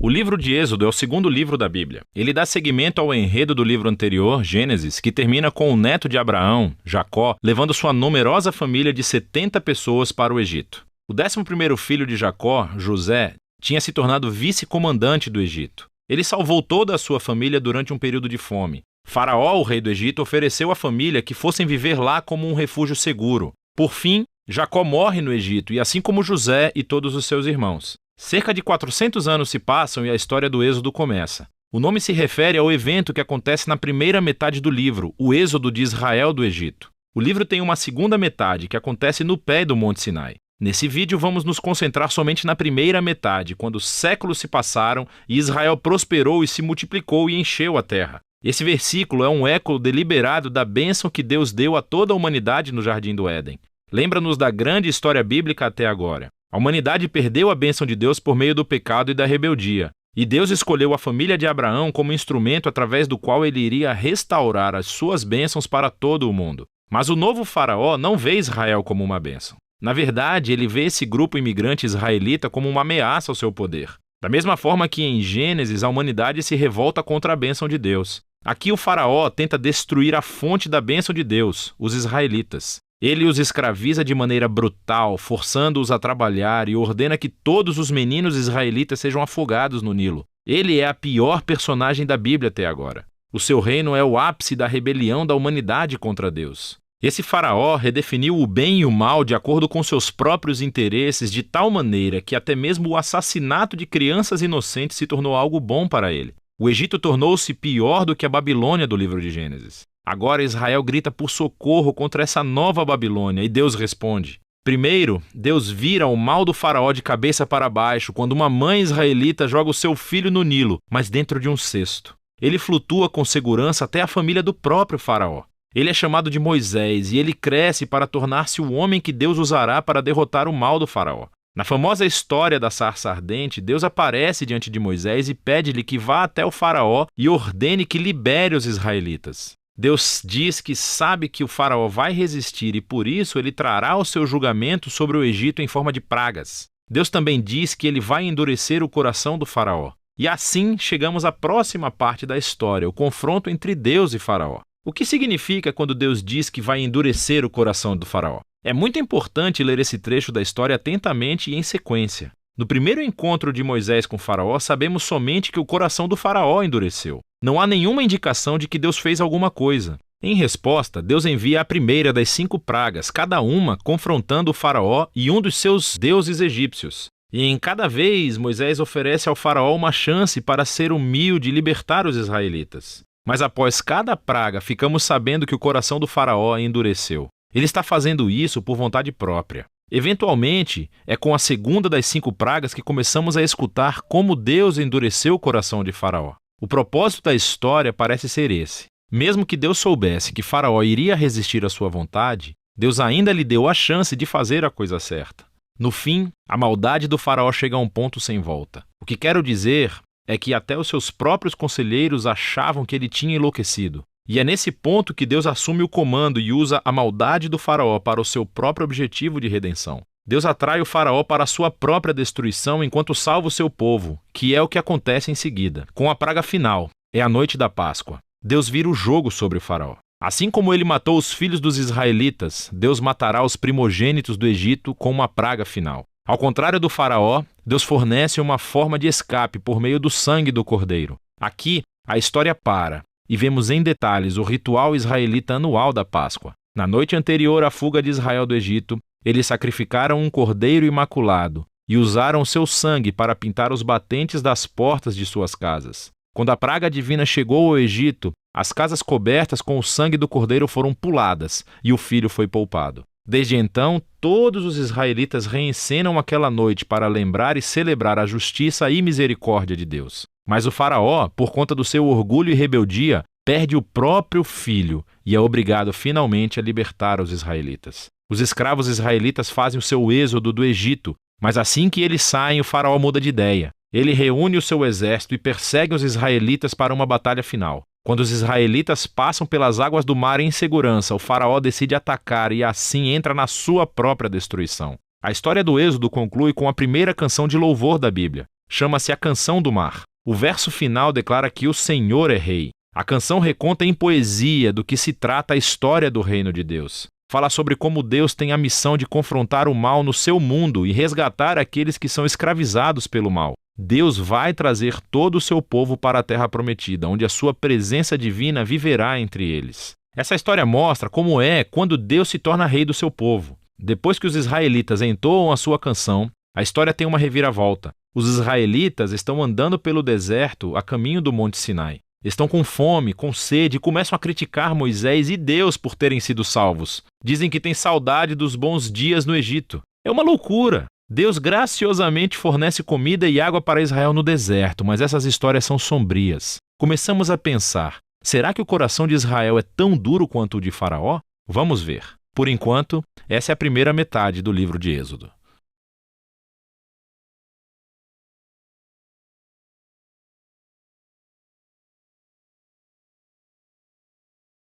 O livro de Êxodo é o segundo livro da Bíblia. Ele dá seguimento ao enredo do livro anterior, Gênesis, que termina com o neto de Abraão, Jacó, levando sua numerosa família de 70 pessoas para o Egito. O 11º filho de Jacó, José, tinha se tornado vice-comandante do Egito. Ele salvou toda a sua família durante um período de fome. Faraó, o rei do Egito, ofereceu à família que fossem viver lá como um refúgio seguro. Por fim, Jacó morre no Egito, e assim como José e todos os seus irmãos. Cerca de 400 anos se passam e a história do Êxodo começa. O nome se refere ao evento que acontece na primeira metade do livro, o Êxodo de Israel do Egito. O livro tem uma segunda metade, que acontece no pé do Monte Sinai. Nesse vídeo vamos nos concentrar somente na primeira metade, quando séculos se passaram e Israel prosperou e se multiplicou e encheu a terra. Esse versículo é um eco deliberado da bênção que Deus deu a toda a humanidade no Jardim do Éden. Lembra-nos da grande história bíblica até agora. A humanidade perdeu a bênção de Deus por meio do pecado e da rebeldia. E Deus escolheu a família de Abraão como instrumento através do qual ele iria restaurar as suas bênçãos para todo o mundo. Mas o novo faraó não vê Israel como uma bênção. Na verdade, ele vê esse grupo imigrante israelita como uma ameaça ao seu poder. Da mesma forma que em Gênesis a humanidade se revolta contra a bênção de Deus. Aqui o faraó tenta destruir a fonte da bênção de Deus, os israelitas. Ele os escraviza de maneira brutal, forçando-os a trabalhar e ordena que todos os meninos israelitas sejam afogados no Nilo. Ele é a pior personagem da Bíblia até agora. O seu reino é o ápice da rebelião da humanidade contra Deus. Esse faraó redefiniu o bem e o mal de acordo com seus próprios interesses de tal maneira que até mesmo o assassinato de crianças inocentes se tornou algo bom para ele. O Egito tornou-se pior do que a Babilônia do livro de Gênesis. Agora Israel grita por socorro contra essa nova Babilônia e Deus responde. Primeiro, Deus vira o mal do faraó de cabeça para baixo quando uma mãe israelita joga o seu filho no Nilo, mas dentro de um cesto. Ele flutua com segurança até a família do próprio faraó. Ele é chamado de Moisés e ele cresce para tornar-se o homem que Deus usará para derrotar o mal do faraó. Na famosa história da sarça ardente, Deus aparece diante de Moisés e pede-lhe que vá até o faraó e ordene que libere os israelitas. Deus diz que sabe que o faraó vai resistir e por isso ele trará o seu julgamento sobre o Egito em forma de pragas. Deus também diz que ele vai endurecer o coração do faraó. E assim chegamos à próxima parte da história, o confronto entre Deus e faraó. O que significa quando Deus diz que vai endurecer o coração do faraó? É muito importante ler esse trecho da história atentamente e em sequência. No primeiro encontro de Moisés com o faraó, sabemos somente que o coração do faraó endureceu. Não há nenhuma indicação de que Deus fez alguma coisa. Em resposta, Deus envia a primeira das 5 pragas, cada uma confrontando o faraó e um dos seus deuses egípcios. E em cada vez, Moisés oferece ao faraó uma chance para ser humilde e libertar os israelitas. Mas após cada praga, ficamos sabendo que o coração do faraó endureceu. Ele está fazendo isso por vontade própria. Eventualmente, é com a segunda das 5 pragas que começamos a escutar como Deus endureceu o coração de Faraó. O propósito da história parece ser esse. Mesmo que Deus soubesse que Faraó iria resistir à sua vontade, Deus ainda lhe deu a chance de fazer a coisa certa. No fim, a maldade do Faraó chega a um ponto sem volta. O que quero dizer é que até os seus próprios conselheiros achavam que ele tinha enlouquecido. E é nesse ponto que Deus assume o comando e usa a maldade do faraó para o seu próprio objetivo de redenção. Deus atrai o faraó para a sua própria destruição enquanto salva o seu povo, que é o que acontece em seguida. Com a praga final, é a noite da Páscoa. Deus vira o jogo sobre o faraó. Assim como ele matou os filhos dos israelitas, Deus matará os primogênitos do Egito com uma praga final. Ao contrário do faraó, Deus fornece uma forma de escape por meio do sangue do cordeiro. Aqui, a história para. E vemos em detalhes o ritual israelita anual da Páscoa. Na noite anterior à fuga de Israel do Egito, eles sacrificaram um cordeiro imaculado e usaram seu sangue para pintar os batentes das portas de suas casas. Quando a praga divina chegou ao Egito, as casas cobertas com o sangue do cordeiro foram puladas e o filho foi poupado. Desde então, todos os israelitas reencenam aquela noite para lembrar e celebrar a justiça e misericórdia de Deus. Mas o faraó, por conta do seu orgulho e rebeldia, perde o próprio filho e é obrigado finalmente a libertar os israelitas. Os escravos israelitas fazem o seu êxodo do Egito, mas assim que eles saem, o faraó muda de ideia. Ele reúne o seu exército e persegue os israelitas para uma batalha final. Quando os israelitas passam pelas águas do mar em segurança, o faraó decide atacar e assim entra na sua própria destruição. A história do Êxodo conclui com a primeira canção de louvor da Bíblia. Chama-se A Canção do Mar. O verso final declara que o Senhor é rei. A canção reconta em poesia do que se trata a história do reino de Deus. Fala sobre como Deus tem a missão de confrontar o mal no seu mundo e resgatar aqueles que são escravizados pelo mal. Deus vai trazer todo o seu povo para a terra prometida, onde a sua presença divina viverá entre eles. Essa história mostra como é quando Deus se torna rei do seu povo. Depois que os israelitas entoam a sua canção, a história tem uma reviravolta. Os israelitas estão andando pelo deserto a caminho do Monte Sinai. Estão com fome, com sede e começam a criticar Moisés e Deus por terem sido salvos. Dizem que têm saudade dos bons dias no Egito. É uma loucura! Deus graciosamente fornece comida e água para Israel no deserto, mas essas histórias são sombrias. Começamos a pensar, será que o coração de Israel é tão duro quanto o de Faraó? Vamos ver. Por enquanto, essa é a primeira metade do livro de Êxodo.